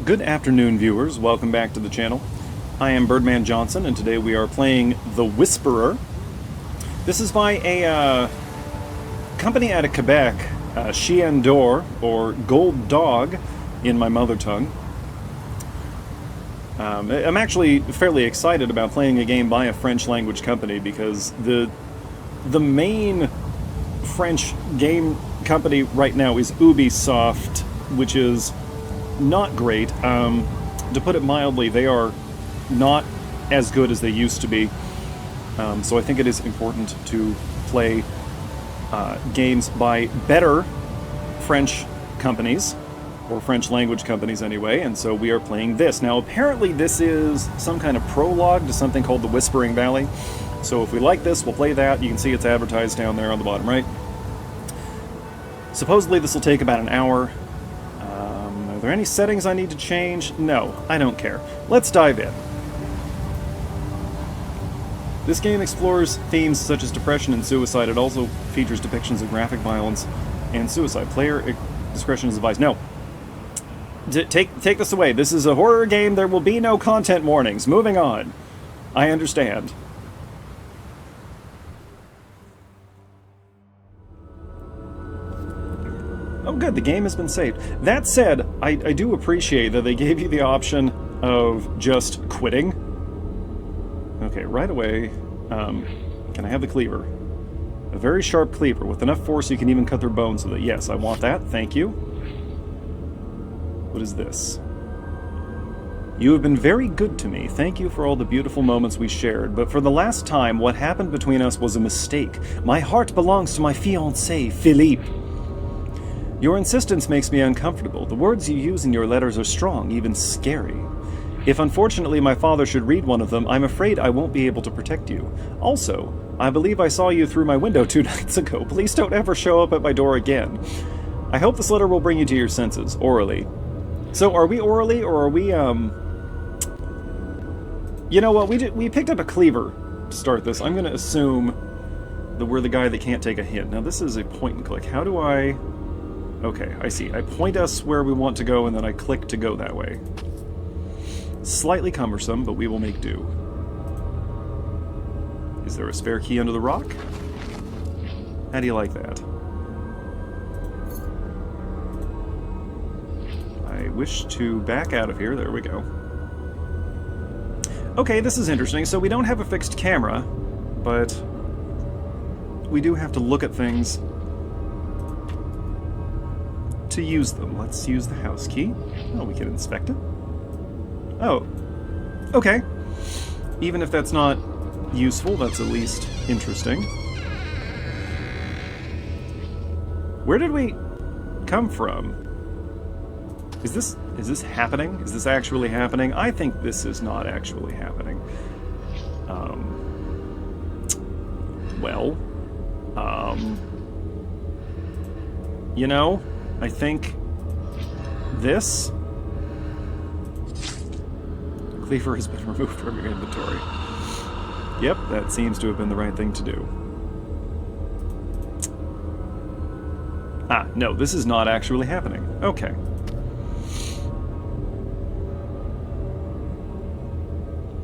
Good afternoon, viewers. Welcome back to the channel. I am Birdman Johnson, and today we are playing The Whisperer. This is by a company out of Quebec, Chien d'Or, or Gold Dog in my mother tongue. I'm actually fairly excited about playing a game by a French language company because the main French game company right now is Ubisoft, which is not great. To put it mildly, they are not as good as they used to be. So I think it is important to play games by better French companies, or French language companies anyway, and so we are playing this. Now apparently this is some kind of prologue to something called the Whispering Valley. So if we like this, we'll play that. You can see it's advertised down there on the bottom right. Supposedly this will take about an hour. Are there any settings I need to change? No, I don't care. Let's dive in. This game explores themes such as depression and suicide. It also features depictions of graphic violence and suicide. Player discretion is advised. No. Take this away. This is a horror game. There will be no content warnings. Moving on. I understand. Oh good, the game has been saved. That said, I do appreciate that they gave you the option of just quitting. Okay, right away, can I have the cleaver? A very sharp cleaver with enough force you can even cut through bones with it. Yes, I want that, thank you. What is this? You have been very good to me. Thank you for all the beautiful moments we shared, but for the last time, what happened between us was a mistake. My heart belongs to my fiancé, Philippe. Your insistence makes me uncomfortable. The words you use in your letters are strong, even scary. If unfortunately my father should read one of them, I'm afraid I won't be able to protect you. Also, I believe I saw you through my window 2 nights ago. Please don't ever show up at my door again. I hope this letter will bring you to your senses, orally. So, are we orally, or are we, You know what, we picked up a cleaver to start this. I'm gonna assume that we're the guy that can't take a hint. Now this is a point and click. How do I... Okay, I see. I point us where we want to go, and then I click to go that way. Slightly cumbersome, but we will make do. Is there a spare key under the rock? How do you like that? I wish to back out of here. There we go. Okay, this is interesting. So we don't have a fixed camera, but we do have to look at things to use them. Let's use the house key. Oh, we can inspect it. Oh, okay. Even if that's not useful, that's at least interesting. Where did we come from? Is this happening? Is this actually happening? I think this is not actually happening. You know, I think this cleaver has been removed from your inventory. Yep, that seems to have been the right thing to do. Ah, no, this is not actually happening. Okay.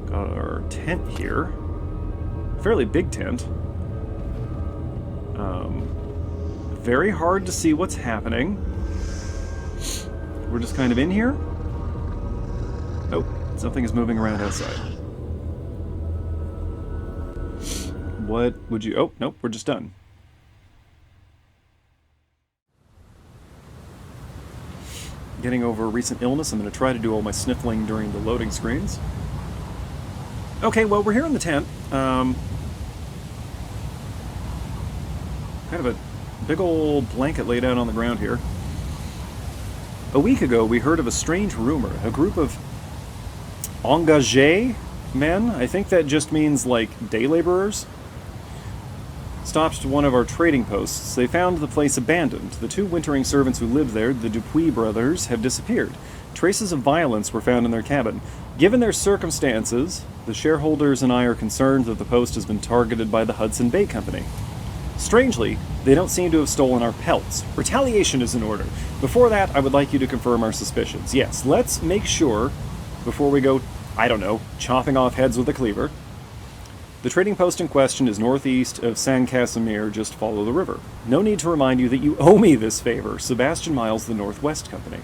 Got our tent here. Fairly big tent. Very hard to see what's happening. We're just kind of in here. Oh, something is moving around outside. What would you... Oh, nope, we're just done. Getting over a recent illness, I'm going to try to do all my sniffling during the loading screens. Okay, well, we're here in the tent. Kind of a big old blanket laid out on the ground here. A week ago, we heard of a strange rumor. A group of engagés men, I think that just means, like, day laborers, stopped to one of our trading posts. They found the place abandoned. The 2 wintering servants who lived there, the Dupuis brothers, have disappeared. Traces of violence were found in their cabin. Given their circumstances, the shareholders and I are concerned that the post has been targeted by the Hudson Bay Company. Strangely, They don't seem to have stolen our pelts. Retaliation is in order. Before that, I would like you to confirm our suspicions. Yes, let's make sure, before we go, I don't know, chopping off heads with a cleaver. The trading post in question is northeast of San Casimir, just follow the river. No need to remind you that you owe me this favor. Sebastian Miles, the Northwest Company.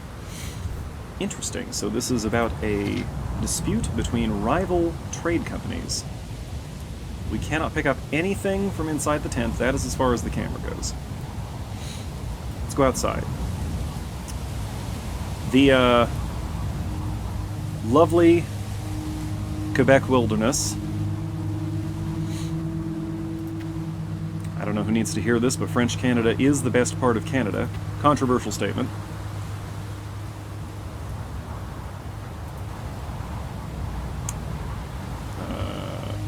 Interesting, so this is about a dispute between rival trade companies. We cannot pick up anything from inside the tent. That is as far as the camera goes. Let's go outside. The lovely Quebec wilderness. I don't know who needs to hear this, but French Canada is the best part of Canada. Controversial statement.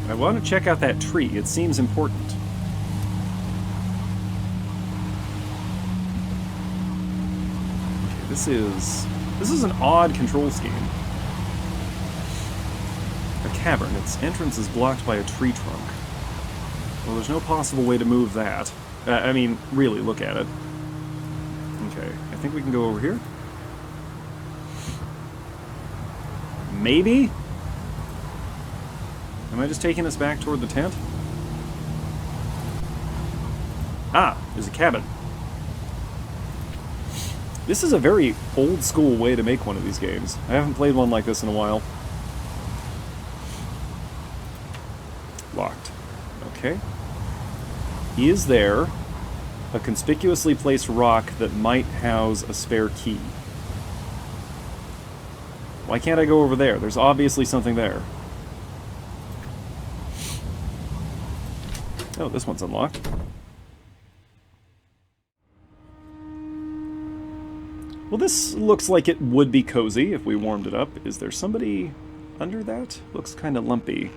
I want to check out that tree. It seems important. Okay, this is an odd control scheme. A cavern. Its entrance is blocked by a tree trunk. Well, there's no possible way to move that. I mean, really, look at it. Okay, I think we can go over here. Maybe? Am I just taking us back toward the tent? Ah, there's a cabin. This is a very old-school way to make one of these games. I haven't played one like this in a while. Locked. Okay. Is there a conspicuously placed rock that might house a spare key? Why can't I go over there? There's obviously something there. Oh, this one's unlocked. Well, this looks like it would be cozy if we warmed it up. Is there somebody under that? Looks kind of lumpy.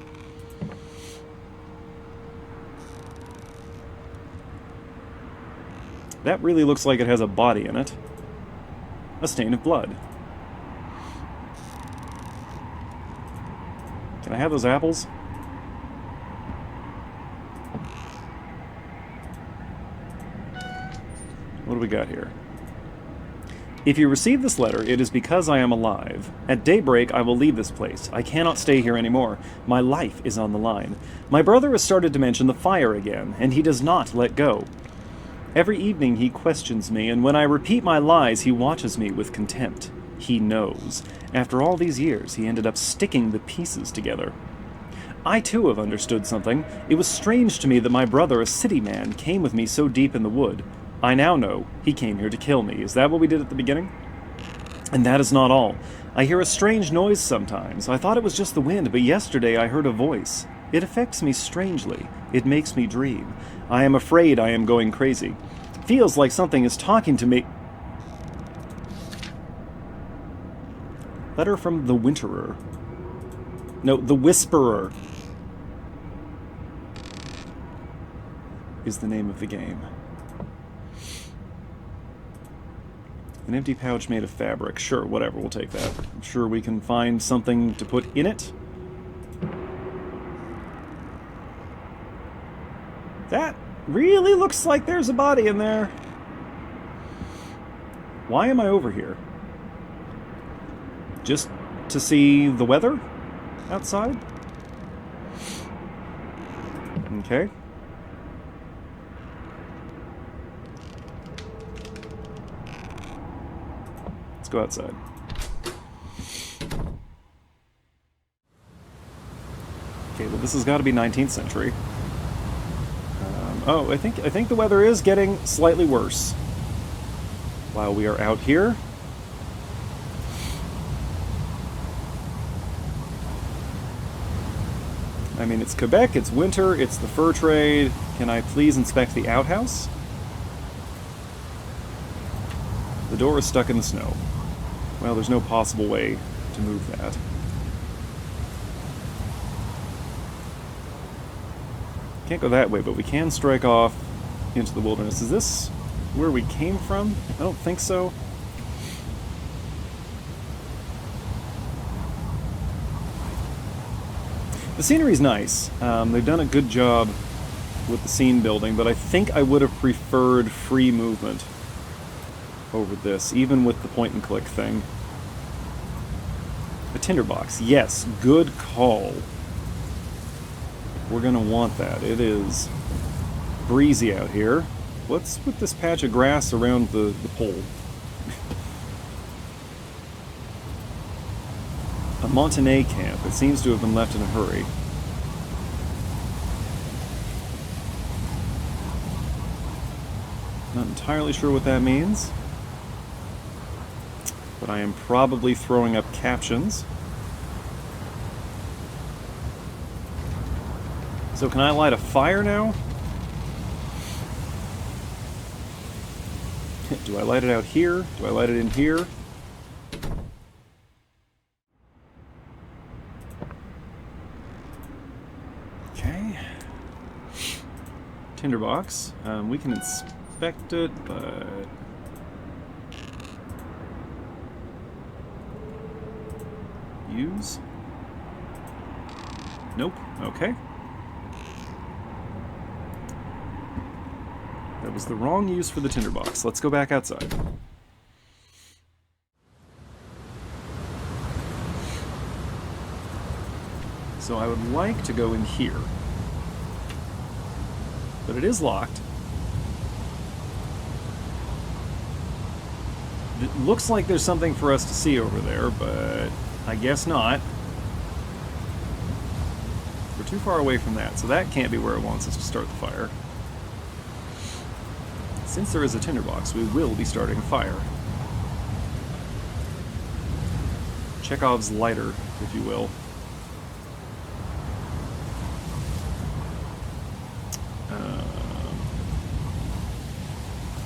That really looks like it has a body in it. A stain of blood. Can I have those apples? What do we got here? If you receive this letter, it is because I am alive. At daybreak, I will leave this place. I cannot stay here anymore. My life is on the line. My brother has started to mention the fire again, and he does not let go. Every evening he questions me, and when I repeat my lies, he watches me with contempt. He knows. After all these years, he ended up sticking the pieces together. I too have understood something. It was strange to me that my brother, a city man, came with me so deep in the wood. I now know he came here to kill me. Is that what we did at the beginning? And that is not all. I hear a strange noise sometimes. I thought it was just the wind, but yesterday I heard a voice. It affects me strangely. It makes me dream. I am afraid I am going crazy. Feels like something is talking to me. Letter from the Winterer. No, the Whisperer is the name of the game. An empty pouch made of fabric. Sure, whatever, we'll take that. I'm sure we can find something to put in it. That really looks like there's a body in there. Why am I over here? Just to see the weather outside? Okay. Let's go outside. Okay, well this has got to be 19th century. Oh, I think the weather is getting slightly worse while we are out here. I mean, it's Quebec, it's winter, it's the fur trade. Can I please inspect the outhouse? The door is stuck in the snow. Well, there's no possible way to move that. Can't go that way, but we can strike off into the wilderness. Is this where we came from? I don't think so. The scenery's nice. They've done a good job with the scene building, but I think I would have preferred free movement over this, even with the point-and-click thing. A tinderbox, yes, good call. We're going to want that. It is breezy out here. What's with this patch of grass around the pole? A Montenay camp. It seems to have been left in a hurry. Not entirely sure what that means, but I am probably throwing up captions. So can I light a fire now? Do I light it out here? Do I light it in here? Okay. Tinderbox. We can inspect it, but... Use? Nope. Okay. That was the wrong use for the tinderbox. Let's go back outside. So I would like to go in here. But it is locked. It looks like there's something for us to see over there, but I guess not. We're too far away from that, so that can't be where it wants us to start the fire. Since there is a tinderbox, we will be starting a fire. Chekhov's lighter, if you will.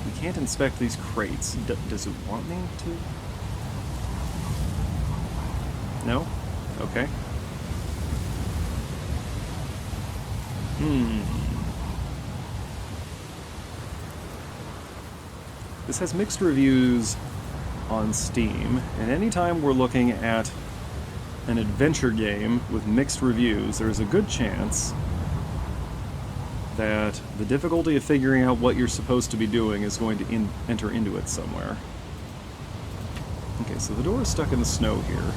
We can't inspect these crates. Does it want me to? No? Okay. This has mixed reviews on Steam, and anytime we're looking at an adventure game with mixed reviews, there's a good chance that the difficulty of figuring out what you're supposed to be doing is going to enter into it somewhere. Okay, so the door is stuck in the snow here.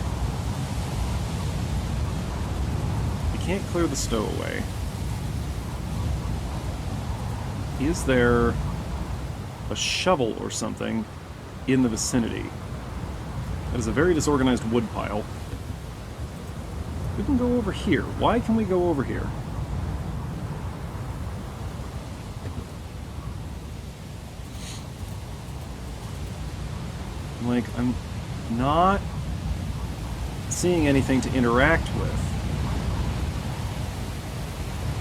You can't clear the snow away. Is there a shovel or something in the vicinity? That is a very disorganized wood pile. We can go over here. Why can we go over here? Like, I'm not seeing anything to interact with.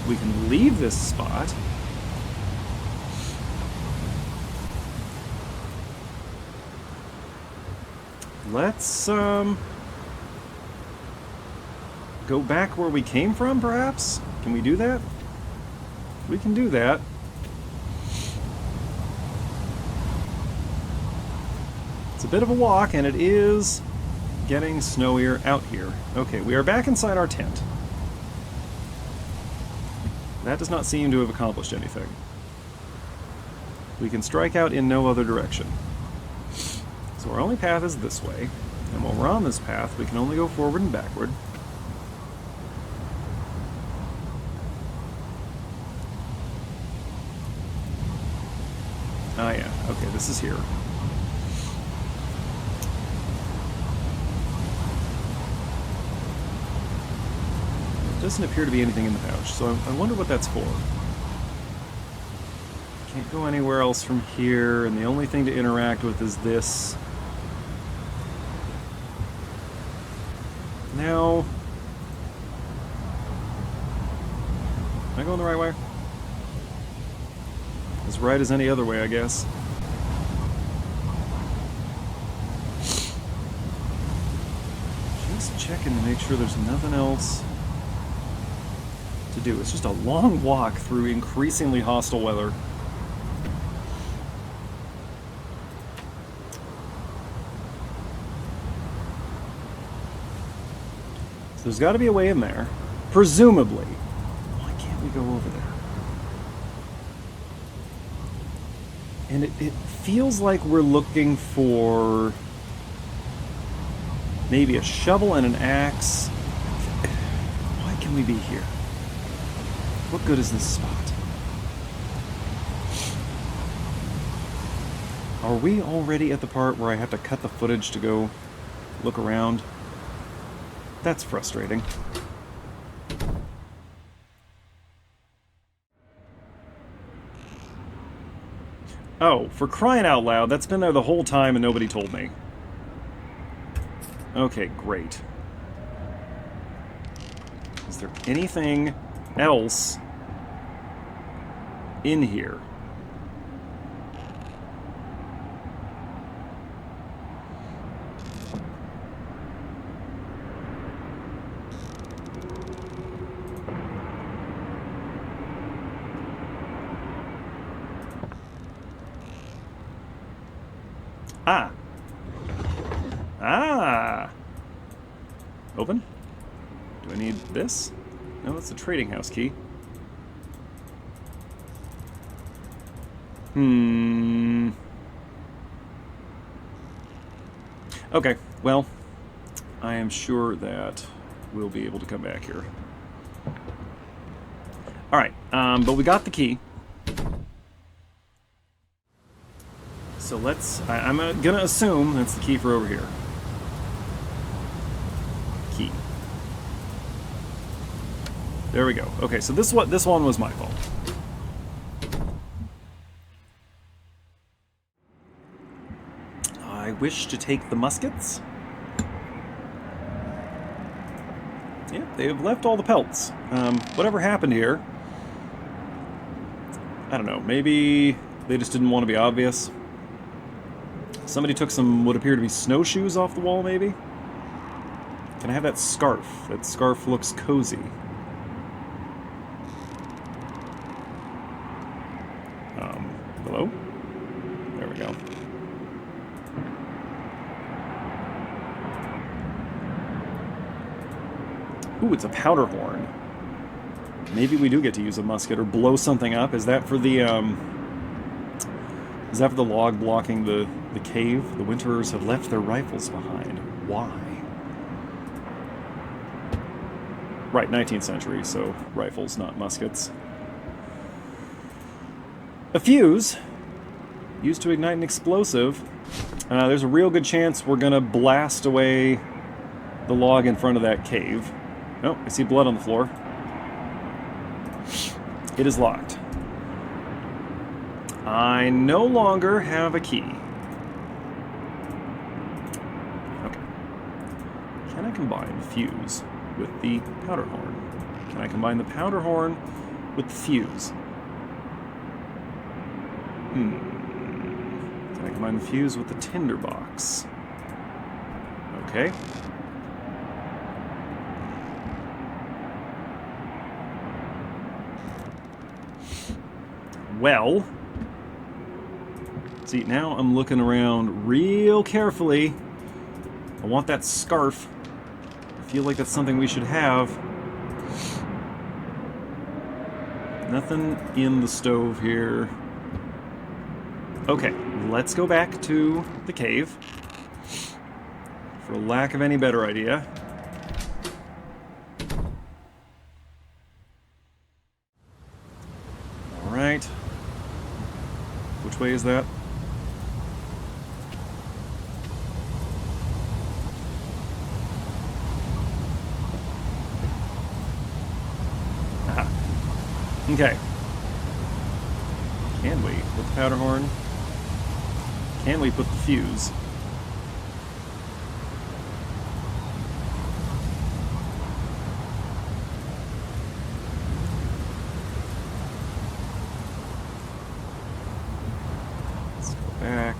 We can leave this spot. Let's, go back where we came from, perhaps? Can we do that? We can do that. It's a bit of a walk, and it is getting snowier out here. Okay, we are back inside our tent. That does not seem to have accomplished anything. We can strike out in no other direction. So our only path is this way, and while we're on this path, we can only go forward and backward. Ah yeah, okay, this is here. There doesn't appear to be anything in the pouch, so I wonder what that's for. Can't go anywhere else from here, and the only thing to interact with is this. Now, am I going the right way? As right as any other way, I guess. Just checking to make sure there's nothing else to do. It's just a long walk through increasingly hostile weather. So there's got to be a way in there. Presumably. Why can't we go over there? And it feels like we're looking for maybe a shovel and an axe. Why can we be here? What good is this spot? Are we already at the part where I have to cut the footage to go look around? That's frustrating. Oh, for crying out loud, that's been there the whole time and nobody told me. Okay, great. Is there anything else in here? Ah. Ah. Open? Do I need this? No, that's the trading house key. Okay, well, I am sure that we'll be able to come back here. Alright, but we got the key. So let's... I'm gonna assume that's the key for over here. Key. There we go. Okay, so this one was my fault. I wish to take the muskets. Yeah, they have left all the pelts. Whatever happened here... I don't know, maybe they just didn't want to be obvious. Somebody took some what appear to be snowshoes off the wall, maybe? Can I have that scarf? That scarf looks cozy. Hello? There we go. Ooh, it's a powder horn. Maybe we do get to use a musket or blow something up. Is that for the, Is that for the log blocking the cave? The winterers have left their rifles behind. Why? Right, 19th century, so rifles, not muskets. A fuse, used to ignite an explosive. There's a real good chance we're gonna blast away the log in front of that cave. Oh, I see blood on the floor. It is locked. I no longer have a key. Okay. Can I combine the fuse with the powder horn? Can I combine the powder horn with the fuse? Can I combine the fuse with the tinderbox? Okay. Well, see, now I'm looking around real carefully. I want that scarf. I feel like that's something we should have. Nothing in the stove here. Okay, let's go back to the cave. For lack of any better idea. Alright. Which way is that? Aha. Okay. Can we put the powder horn? Can we put the fuse? Let's go back.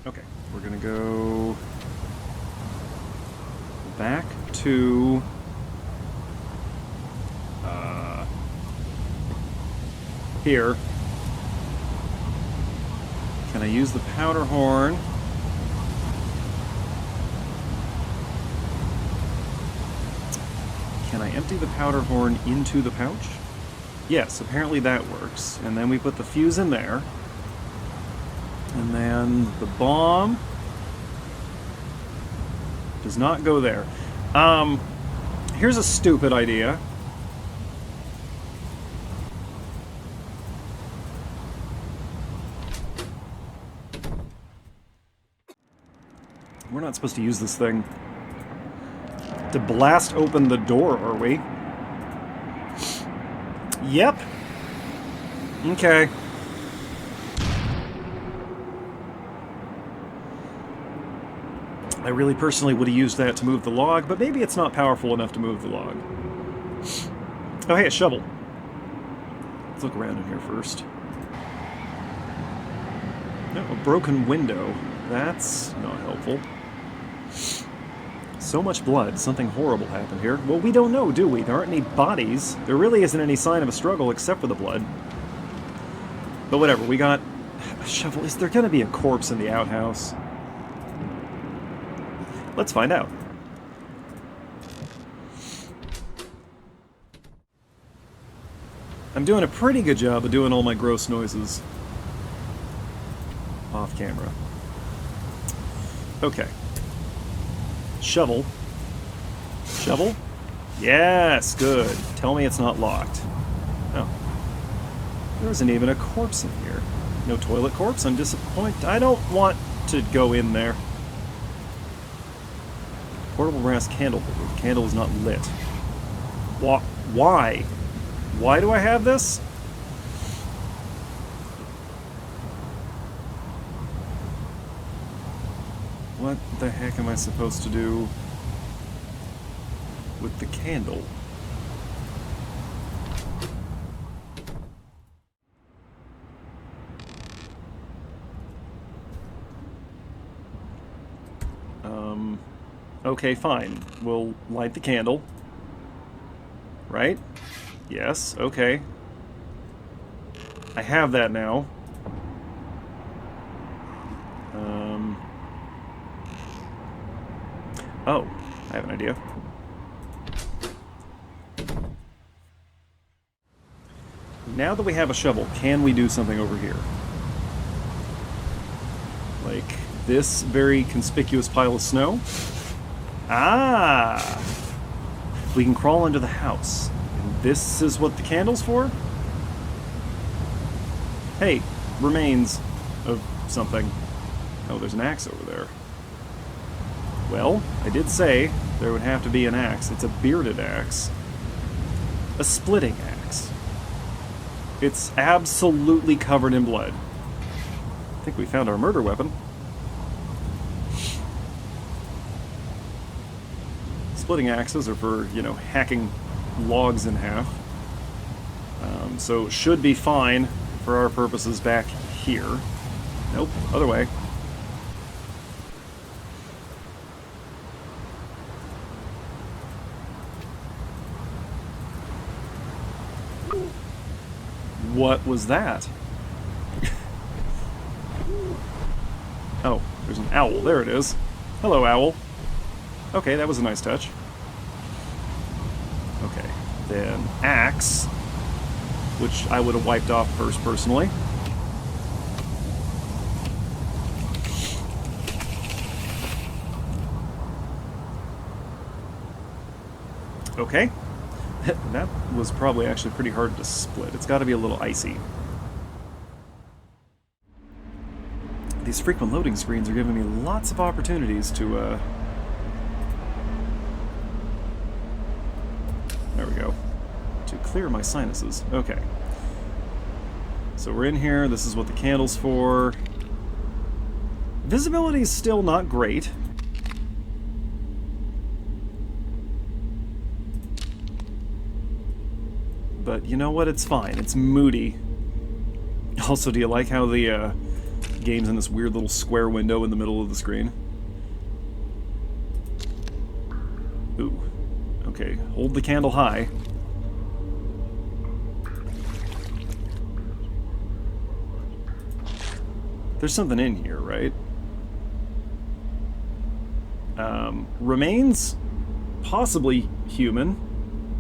Okay, we're gonna go back to here. Can I use the powder horn? Can I empty the powder horn into the pouch? Yes, apparently that works. And then we put the fuse in there. And then the bomb does not go there. Here's a stupid idea. We're not supposed to use this thing to blast open the door, are we? Yep. Okay. I really personally would have used that to move the log, but maybe it's not powerful enough to move the log. Oh, hey, a shovel. Let's look around in here first. No, a broken window. That's not helpful. So much blood. Something horrible happened here. Well, we don't know, do we? There aren't any bodies. There really isn't any sign of a struggle except for the blood. But whatever, we got a shovel. Is there going to be a corpse in the outhouse? Let's find out. I'm doing a pretty good job of doing all my gross noises off camera. Okay. Shovel. Shovel? Yes, good. Tell me it's not locked. Oh. There isn't even a corpse in here. No toilet corpse? I'm disappointed. I don't want to go in there. Portable brass candle holder. The candle is not lit. Why? Why do I have this? What the heck am I supposed to do with the candle? Okay, fine. We'll light the candle. Right? Yes, okay. I have that now. Oh, I have an idea. Now that we have a shovel, can we do something over here? Like this very conspicuous pile of snow? Ah! We can crawl under the house. And this is what the candle's for? Hey, remains of something. Oh, there's an axe over there. Well, I did say there would have to be an axe. It's a bearded axe. A splitting axe. It's absolutely covered in blood. I think we found our murder weapon. Splitting axes are for, you know, hacking logs in half. So should be fine for our purposes back here. Nope, other way. What was that? Oh, there's an owl. There it is. Hello, owl. Okay, that was a nice touch. Okay, then axe, which I would have wiped off first, personally. Okay. That was probably actually pretty hard to split. It's got to be a little icy. These frequent loading screens are giving me lots of opportunities to, there we go. To clear my sinuses. Okay. So we're in here. This is what the candle's for. Visibility is still not great. But you know what? It's fine. It's moody. Also, do you like how the game's in this weird little square window in the middle of the screen? Ooh. Okay, hold the candle high. There's something in here, right? Remains? Possibly human.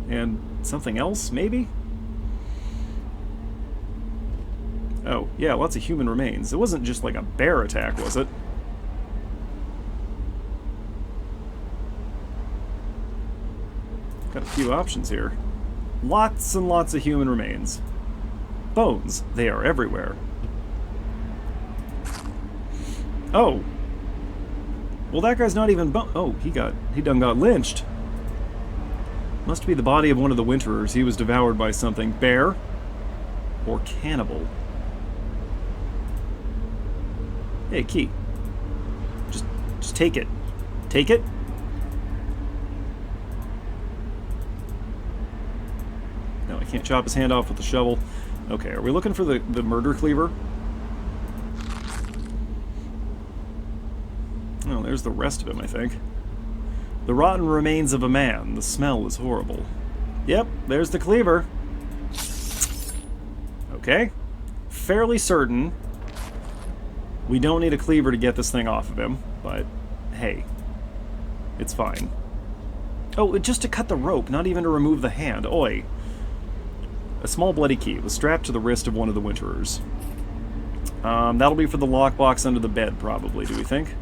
And something else, maybe? Oh, yeah, lots of human remains. It wasn't just like a bear attack, was it? Got a few options here. Lots and lots of human remains. Bones. They are everywhere. Oh. Well, that guy's not even oh, he done got lynched. Must be the body of one of the Winterers. He was devoured by something. Bear? Or cannibal? Hey, key. Just take it. Take it? No, I can't chop his hand off with the shovel. Okay, are we looking for the murder cleaver? Oh, there's the rest of him, I think. The rotten remains of a man. The smell is horrible. Yep, there's the cleaver. Okay. Fairly certain we don't need a cleaver to get this thing off of him, but hey, it's fine. Oh, just to cut the rope, not even to remove the hand. Oi. A small bloody key was strapped to the wrist of one of the Winterers. That'll be for the lockbox under the bed, probably, do we think?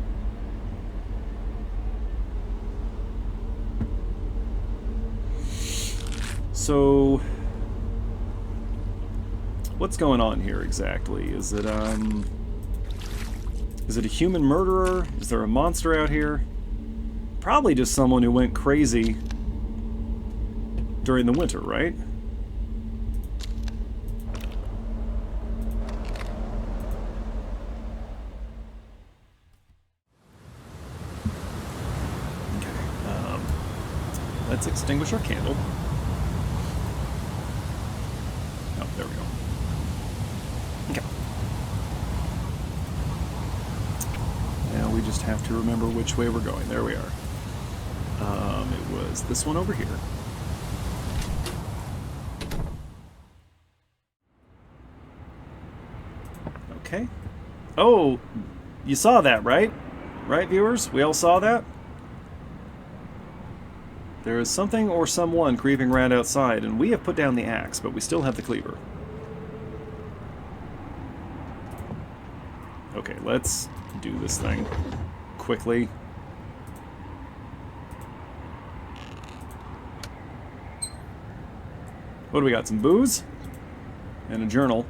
So, what's going on here exactly? Is it a human murderer? Is there a monster out here? Probably just someone who went crazy during the winter, right? Okay, let's extinguish our candle. Oh, there we go. Okay. Now we just have to remember which way we're going. There we are. It was this one over here. Okay. Oh, you saw that, right? Right, viewers? We all saw that? There is something or someone creeping around outside, and we have put down the axe, but we still have the cleaver. Okay, let's do this thing quickly. What do we got? Some booze? And a journal.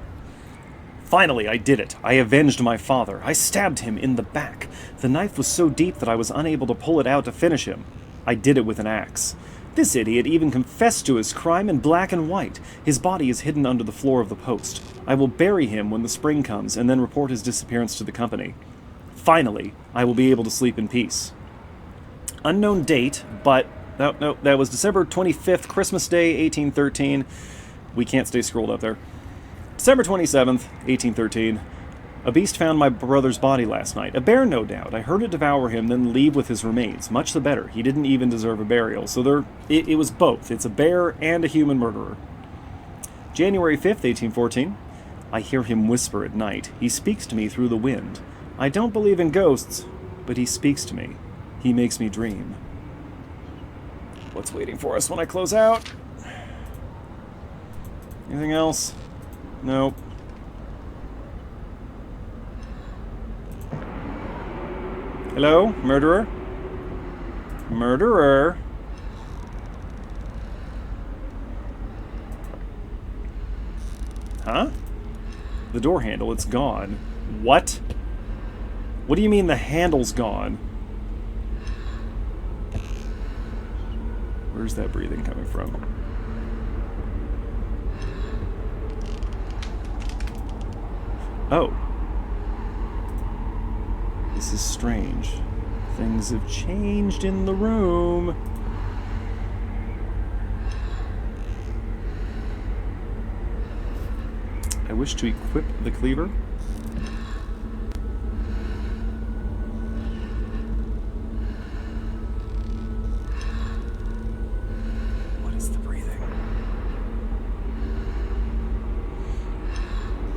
Finally, I did it. I avenged my father. I stabbed him in the back. The knife was so deep that I was unable to pull it out to finish him. I did it with an axe. This idiot even confessed to his crime in black and white. His body is hidden under the floor of the post. I will bury him when the spring comes and then report his disappearance to the company. Finally, I will be able to sleep in peace. Unknown date, but... No, that was December 25th, Christmas Day, 1813. We can't stay scrolled up there. December 27th, 1813. A beast found my brother's body last night. A bear, no doubt. I heard it devour him, then leave with his remains. Much the better. He didn't even deserve a burial. So it was both. It's a bear and a human murderer. January 5th, 1814. I hear him whisper at night. He speaks to me through the wind. I don't believe in ghosts, but he speaks to me. He makes me dream. What's waiting for us when I close out? Anything else? Nope. Hello, murderer? Murderer? Huh? The door handle, it's gone. What? What do you mean the handle's gone? Where's that breathing coming from? Oh. This is strange. Things have changed in the room. I wish to equip the cleaver. What is the breathing?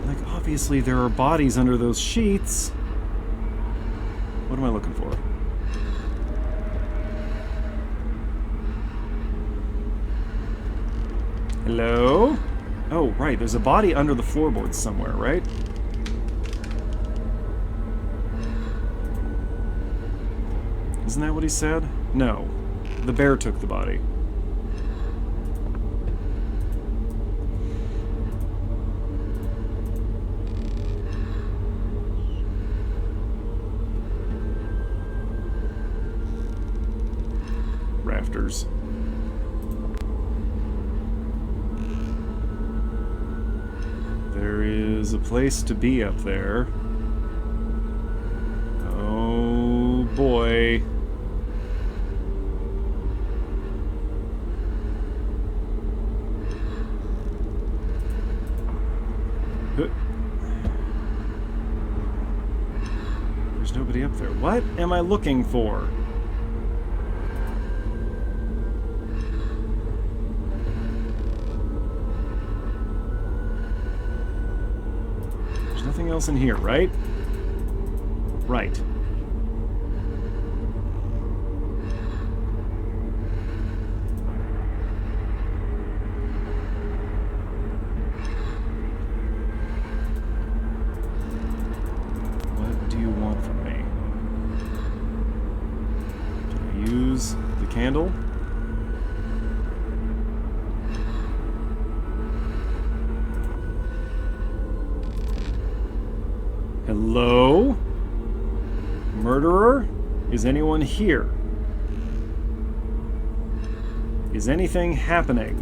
Like, Obviously, there are bodies under those sheets. What am I looking for? Hello? Oh, right. There's a body under the floorboards somewhere, right? Isn't that what he said? No. The bear took the body. Rafters. There is a place to be up there. Oh boy. There's nobody up there. What am I looking for? Nothing else in here, right? Right. What do you want from me? Can I use the candle? Hello? Murderer? Is anyone here? Is anything happening?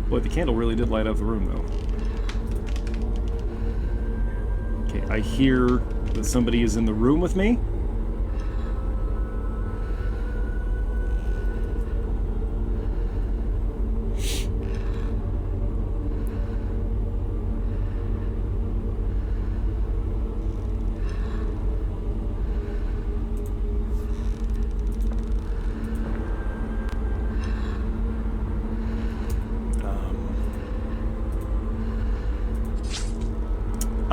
Boy, the candle really did light up the room, though. Okay, I hear that somebody is in the room with me.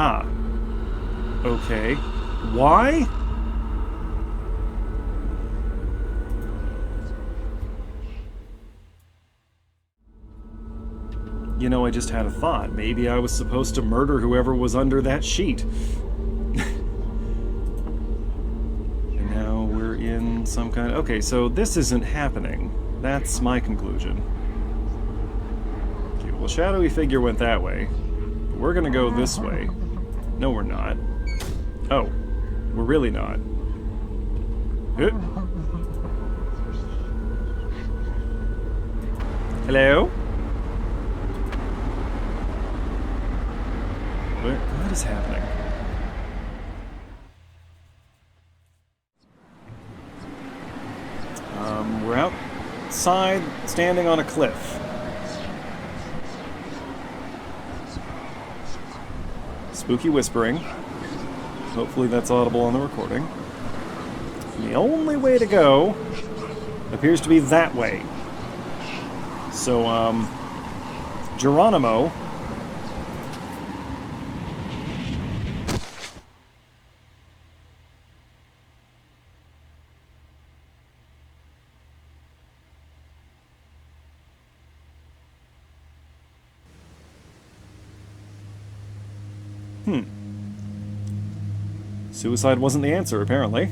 Ah. Okay. Why? You know, I just had a thought. Maybe I was supposed to murder whoever was under that sheet. And now we're in some kind of... Okay, so this isn't happening. That's my conclusion. Okay, well, shadowy figure went that way. We're gonna go this way. No, we're not. Oh, we're really not. Hello? What is happening? We're outside, standing on a cliff. Spooky whispering. Hopefully that's audible on the recording. And the only way to go appears to be that way. So, Geronimo... Suicide wasn't the answer, apparently.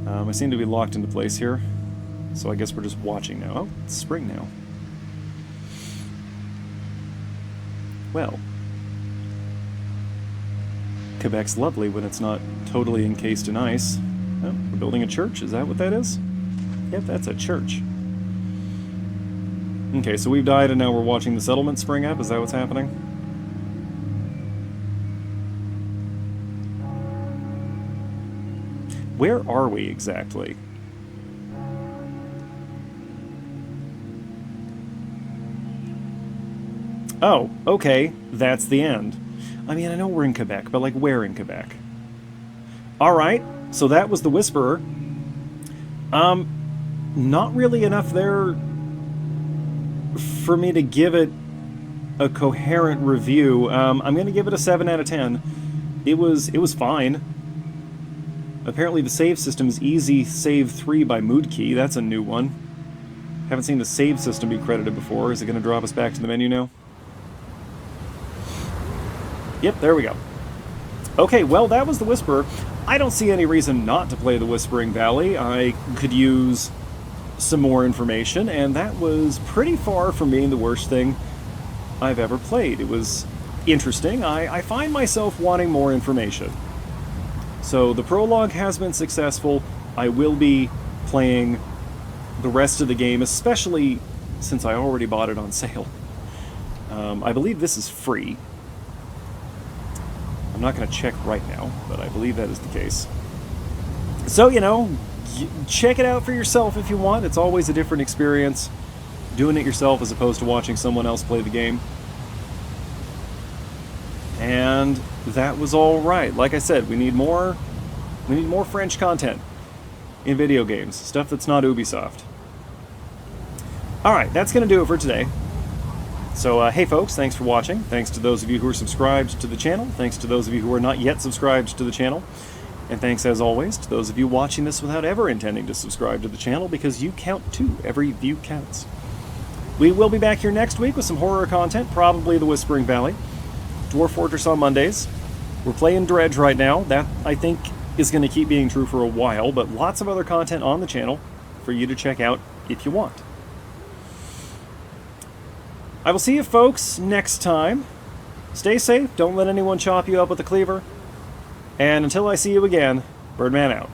I seem to be locked into place here, so I guess we're just watching now. Oh, it's spring now. Well, Quebec's lovely when it's not totally encased in ice. Oh, we're building a church, is that what that is? Yep, that's a church. Okay, so we've died and now we're watching the settlement spring up, is that what's happening? Where are we exactly? Oh, okay, that's the end. I mean, I know we're in Quebec, but like where in Quebec? Alright, so that was the Whisperer. Not really enough there for me to give it a coherent review. I'm going to give it a 7 out of 10. It was fine. Apparently the save system is Easy Save 3 by Moodkey. That's a new one. Haven't seen the save system be credited before. Is it going to drop us back to the menu now? Yep, there we go. Okay, well, that was the Whisperer. I don't see any reason not to play the Whispering Valley. I could use some more information, and that was pretty far from being the worst thing I've ever played. It was interesting. I find myself wanting more information. So the prologue has been successful. I will be playing the rest of the game, especially since I already bought it on sale. I believe this is free. I'm not going to check right now, but I believe that is the case. So, you know, check it out for yourself if you want. It's always a different experience doing it yourself as opposed to watching someone else play the game. And that was all right. Like I said, we need more French content in video games, stuff that's not Ubisoft. All right, that's going to do it for today. So, hey folks, thanks for watching. Thanks to those of you who are subscribed to the channel. Thanks to those of you who are not yet subscribed to the channel. And thanks, as always, to those of you watching this without ever intending to subscribe to the channel, because you count too. Every view counts. We will be back here next week with some horror content, probably the Whispering Valley. Dwarf Fortress on Mondays. We're playing Dredge right now. That, I think, is going to keep being true for a while, but lots of other content on the channel for you to check out if you want. I will see you folks next time. Stay safe, don't let anyone chop you up with a cleaver. And until I see you again, Birdman out.